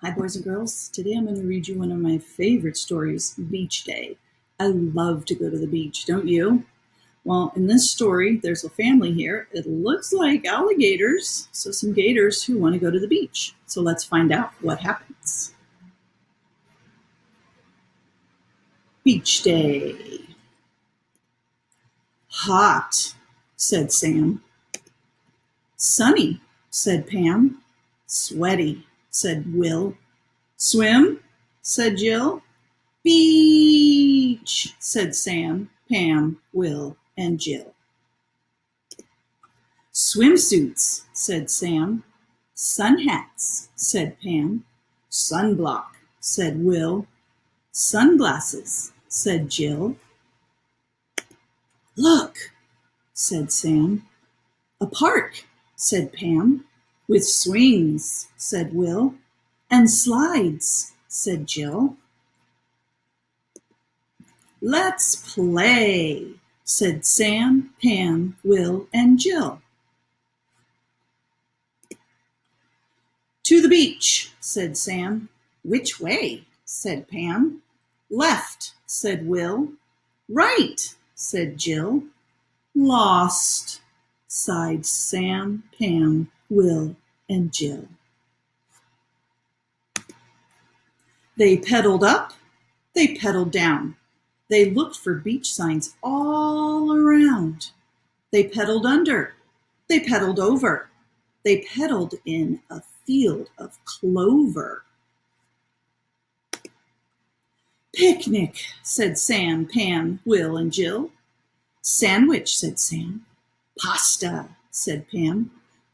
Hi, boys and girls. Today I'm going to read you one of my favorite stories, Beach Day. I love to go to the beach, don't you? Well, in this story, there's a family here. It looks like alligators, so some gators who want to go to the beach. So let's find out what happens. Beach Day. Hot, said Sam. Sunny, said Pam. Sweaty, said Will. Swim, said Jill. Beach, said Sam, Pam, Will, and Jill. Swimsuits, said Sam. Sun hats, said Pam. Sunblock, said Will. Sunglasses, said Jill. Look, said Sam. A park, said Pam. With swings, said Will. And slides, said Jill. Let's play, said Sam, Pam, Will, and Jill. To the beach, said Sam. Which way, said Pam. Left, said Will. Right, said Jill. Lost, sighed Sam, Pam, Will, and Jill. They pedaled up, they pedaled down. They looked for beach signs all around. They pedaled under, they pedaled over. They pedaled in a field of clover. Picnic, said Sam, Pam, Will, and Jill. Sandwich, said Sam. Pasta, said Pam.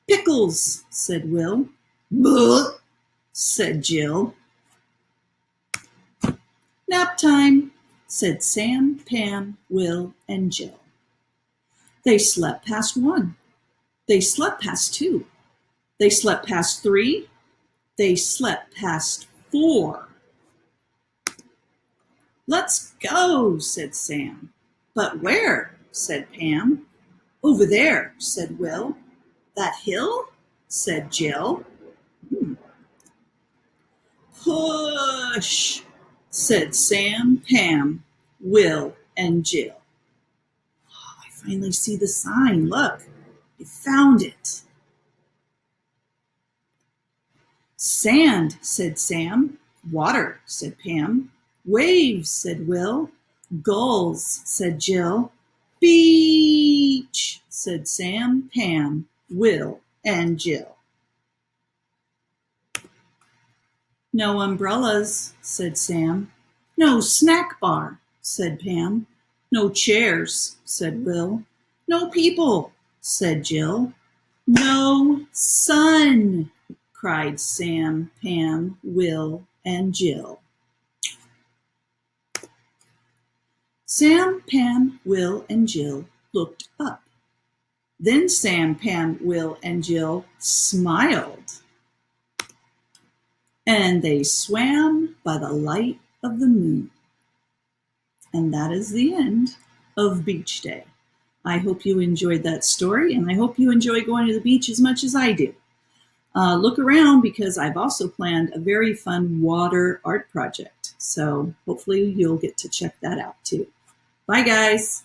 Pickles, said Will. Bleh, said Jill. Nap time, said Sam, Pam, Will, and Jill. They slept past 1. They slept past 2. They slept past 3. They slept past 4. Let's go, said Sam. But where? Said Pam. Over there, said Will. That hill? Said Jill. Push, said Sam, Pam, Will, and Jill. Oh, I finally see the sign. Look, I found it. Sand, said Sam. Water, said Pam. Waves, said Will. Gulls, said Jill. Beach, said Sam, Pam, Will, and Jill. No umbrellas, said Sam. No snack bar, said Pam. No chairs, said Will. No people, said Jill. No sun, cried Sam, Pam, Will, and Jill. Sam, Pam, Will, and Jill looked up. Then Sam, Pam, Will, and Jill smiled. And they swam by the light of the moon. And that is the end of Beach Day. I hope you enjoyed that story, and I hope you enjoy going to the beach as much as I do. Look around because I've also planned a very fun water art project. So hopefully you'll get to check that out too. Bye, guys.